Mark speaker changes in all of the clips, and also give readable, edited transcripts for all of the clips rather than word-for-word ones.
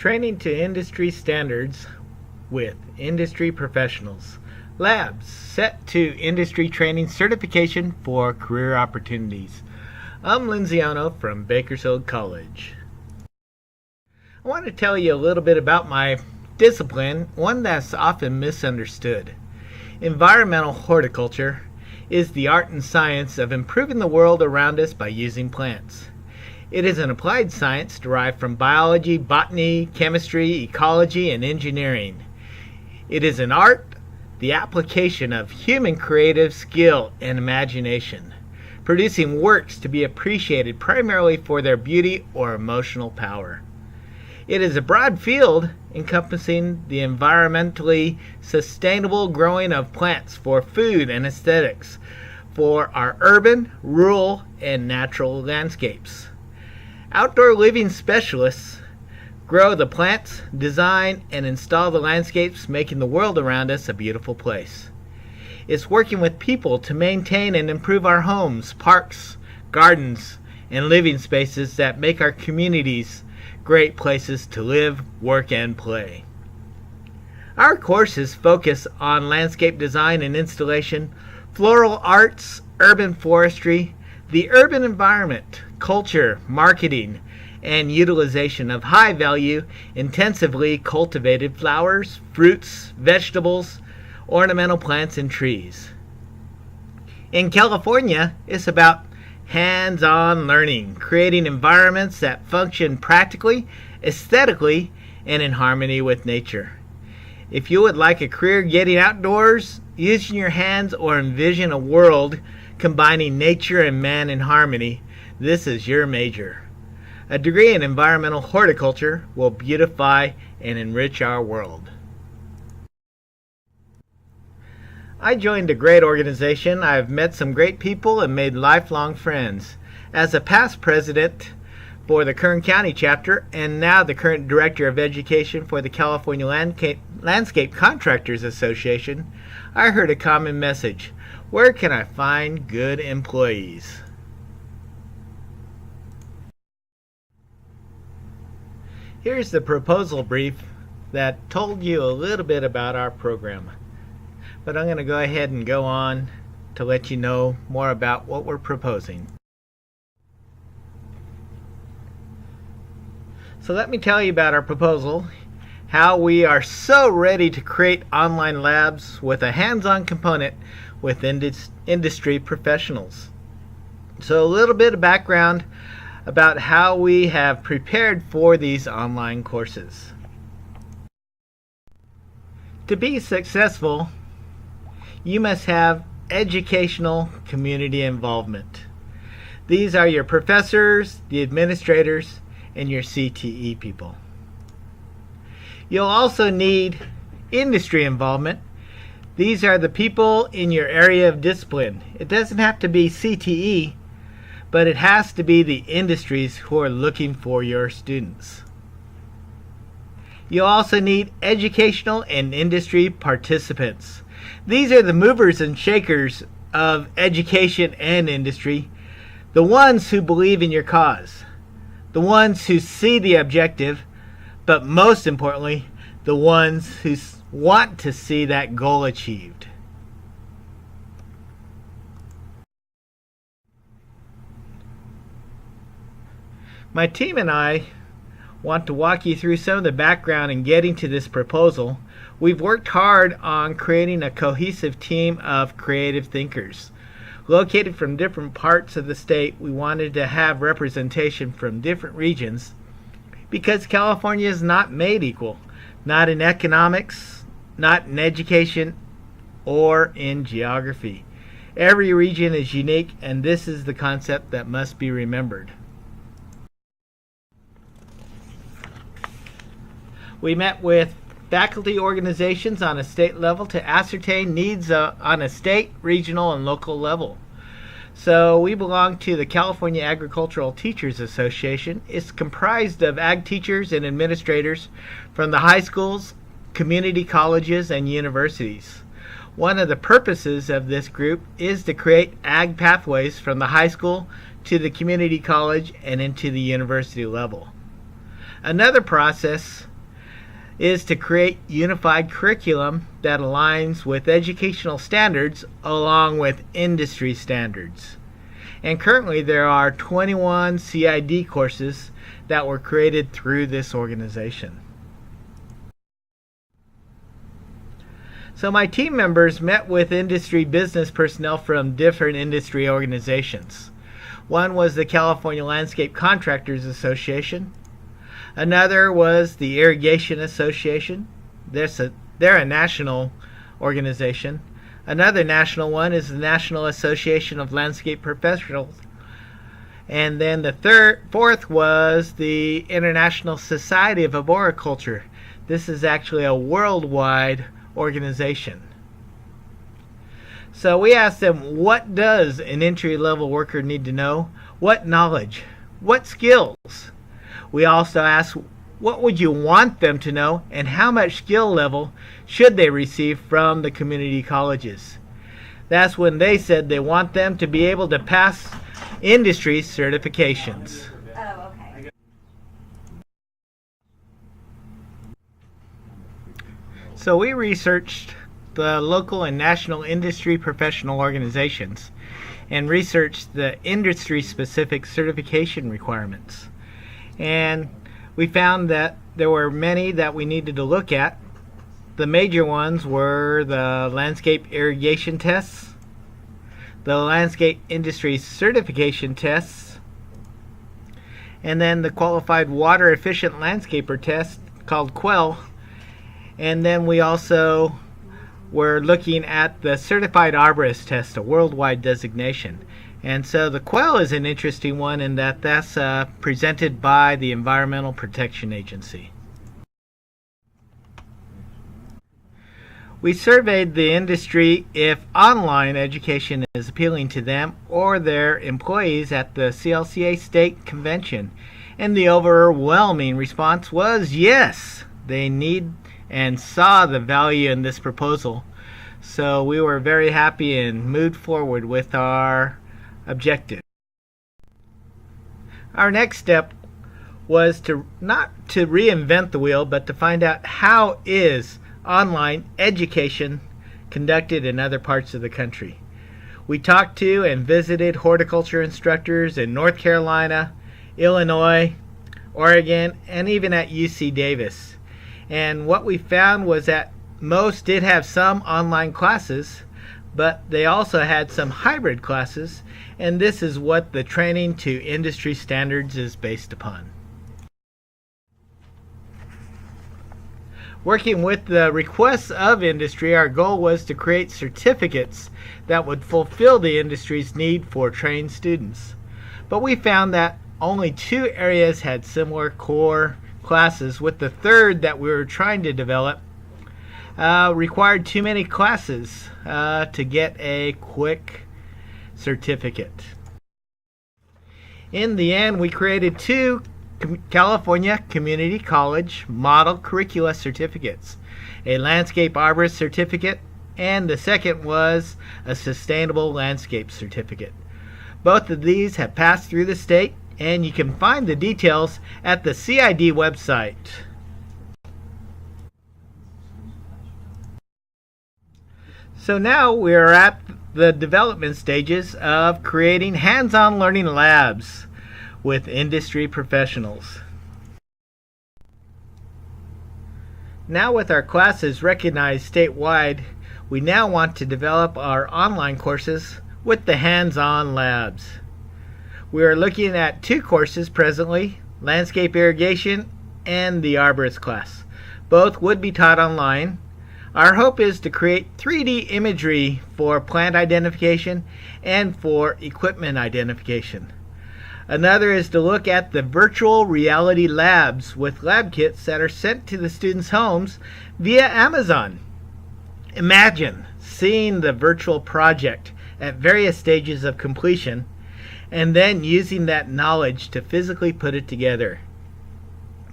Speaker 1: Training to industry standards with industry professionals. Labs set to industry training certification for career opportunities. I'm Lindsay Ono from Bakersfield College. I want to tell you a little bit about my discipline, one that's often misunderstood. Environmental horticulture is the art and science of improving the world around us by using plants. It is an applied science derived from biology, botany, chemistry, ecology, and engineering. It is an art, the application of human creative skill and imagination, producing works to be appreciated primarily for their beauty or emotional power. It is a broad field encompassing the environmentally sustainable growing of plants for food and aesthetics for our urban, rural, and natural landscapes. Outdoor living specialists grow the plants, design, and install the landscapes, making the world around us a beautiful place. It's working with people to maintain and improve our homes, parks, gardens, and living spaces that make our communities great places to live, work, and play. Our courses focus on landscape design and installation, floral arts, urban forestry, the urban environment, culture, marketing, and utilization of high-value, intensively cultivated flowers, fruits, vegetables, ornamental plants, and trees. In California, it's about hands-on learning, creating environments that function practically, aesthetically, and in harmony with nature. If you would like a career getting outdoors, using your hands, or envision a world combining nature and man in harmony, this is your major. A degree in environmental horticulture will beautify and enrich our world. I joined a great organization. I've met some great people and made lifelong friends. As a past president for the Kern County chapter and now the current director of education for the California Landscape Contractors Association, I heard a common message: where can I find good employees? Here's the proposal brief that told you a little bit about our program. But I'm going to go ahead and go on to let you know more about what we're proposing. So let me tell you about our proposal, how we are so ready to create online labs with a hands-on component with industry professionals. So a little bit of background about how we have prepared for these online courses. To be successful, you must have educational community involvement. These are your professors, the administrators, and your CTE people. You'll also need industry involvement. These are the people in your area of discipline. It doesn't have to be CTE, but it has to be the industries who are looking for your students. You'll also need educational and industry participants. These are the movers and shakers of education and industry, the ones who believe in your cause, the ones who see the objective, but most importantly, the ones who want to see that goal achieved. My team and I want to walk you through some of the background in getting to this proposal. We've worked hard on creating a cohesive team of creative thinkers. Located from different parts of the state, we wanted to have representation from different regions because California is not made equal, not in economics, not in education, or in geography. Every region is unique, and this is the concept that must be remembered. We met with faculty organizations on a state level to ascertain needs on a state, regional, and local level. So we belong to the California Agricultural Teachers Association. It's comprised of ag teachers and administrators from the high schools, community colleges, and universities. One of the purposes of this group is to create ag pathways from the high school to the community college and into the university level. Another process is to create unified curriculum that aligns with educational standards along with industry standards. And currently there are 21 CID courses that were created through this organization. So my team members met with industry business personnel from different industry organizations. One was the California Landscape Contractors Association. Another was the Irrigation Association. They're a national organization. Another national one is the National Association of Landscape Professionals. And then the fourth was the International Society of Arboriculture. This is actually a worldwide organization. So we asked them, what does an entry-level worker need to know? What knowledge? What skills? We also asked, what would you want them to know, and how much skill level should they receive from the community colleges? That's when they said they want them to be able to pass industry certifications.
Speaker 2: Oh, okay.
Speaker 1: So we researched the local and national industry professional organizations and researched the industry-specific certification requirements. And we found that there were many that we needed to look at. The major ones were the landscape irrigation tests, the landscape industry certification tests, and then the qualified water efficient landscaper test called QUEL. And then we also were looking at the certified arborist test, a worldwide designation. And so the QUEL is an interesting one in that that's presented by the Environmental Protection Agency. We surveyed the industry if online education is appealing to them or their employees at the CLCA State Convention. And the overwhelming response was yes, they need and saw the value in this proposal. So we were very happy and moved forward with our objective. Our next step was to not to reinvent the wheel, but to find out how is online education conducted in other parts of the country. We talked to and visited horticulture instructors in North Carolina, Illinois, Oregon, and even at UC Davis. And what we found was that most did have some online classes, but they also had some hybrid classes, and this is what the training to industry standards is based upon. Working with the requests of industry, our goal was to create certificates that would fulfill the industry's need for trained students. But we found that only 2 areas had similar core classes, with the third that we were trying to develop required too many classes to get a quick certificate. In the end, we created 2 California Community College Model Curricula Certificates, a Landscape Arborist Certificate, and the second was a Sustainable Landscape Certificate. Both of these have passed through the state, and you can find the details at the CID website. So now we are at the development stages of creating hands-on learning labs with industry professionals. Now with our classes recognized statewide, we now want to develop our online courses with the hands-on labs. We are looking at 2 courses presently, landscape irrigation and the arborist class. Both would be taught online. Our hope is to create 3D imagery for plant identification and for equipment identification. Another is to look at the virtual reality labs with lab kits that are sent to the students' homes via Amazon. Imagine seeing the virtual project at various stages of completion and then using that knowledge to physically put it together.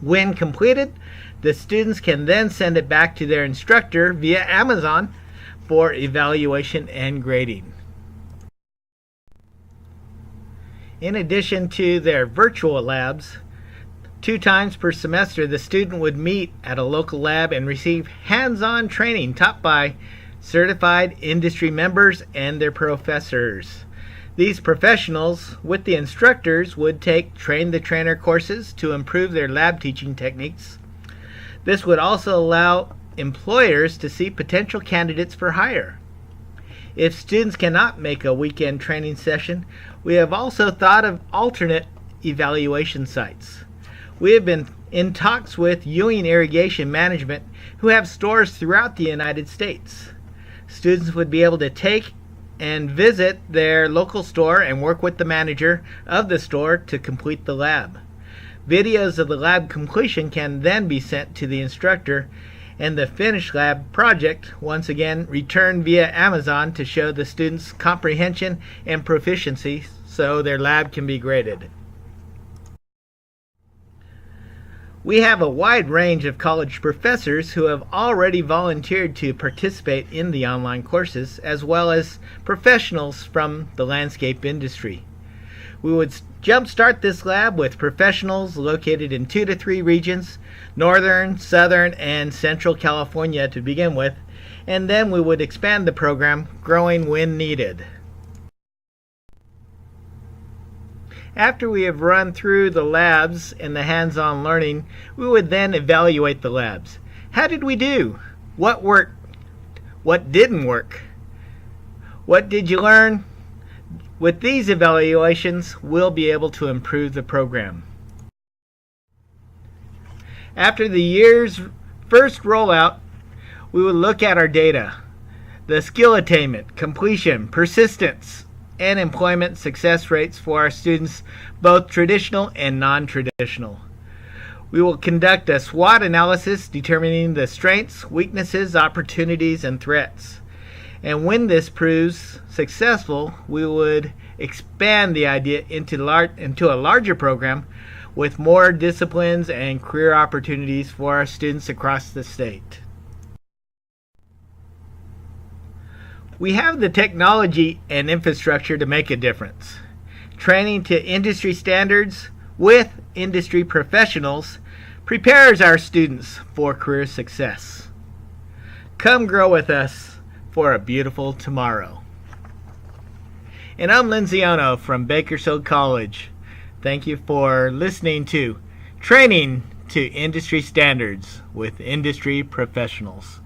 Speaker 1: When completed, the students can then send it back to their instructor via Amazon for evaluation and grading. In addition to their virtual labs, 2 times per semester, the student would meet at a local lab and receive hands-on training taught by certified industry members and their professors. These professionals, with the instructors, would take train-the-trainer courses to improve their lab teaching techniques. This would also allow employers to see potential candidates for hire. If students cannot make a weekend training session, we have also thought of alternate evaluation sites. We have been in talks with Ewing Irrigation Management, who have stores throughout the United States. Students would be able to take and visit their local store and work with the manager of the store to complete the lab. Videos of the lab completion can then be sent to the instructor, and the finished lab project, once again, returned via Amazon to show the students' comprehension and proficiency so their lab can be graded. We have a wide range of college professors who have already volunteered to participate in the online courses, as well as professionals from the landscape industry. We would jumpstart this lab with professionals located in 2 to 3 regions, Northern, Southern, and Central California to begin with, and then we would expand the program, growing when needed. After we have run through the labs and the hands-on learning, we would then evaluate the labs. How did we do? What worked? What didn't work? What did you learn? With these evaluations, we'll be able to improve the program. After the year's first rollout, we will look at our data, the skill attainment, completion, persistence, and employment success rates for our students, both traditional and non-traditional. We will conduct a SWOT analysis determining the strengths, weaknesses, opportunities, and threats. And when this proves successful, we would expand the idea into a larger program with more disciplines and career opportunities for our students across the state. We have the technology and infrastructure to make a difference. Training to industry standards with industry professionals prepares our students for career success. Come grow with us for a beautiful tomorrow. And I'm Lindsay Ono from Bakersfield College. Thank you for listening to Training to Industry Standards with Industry Professionals.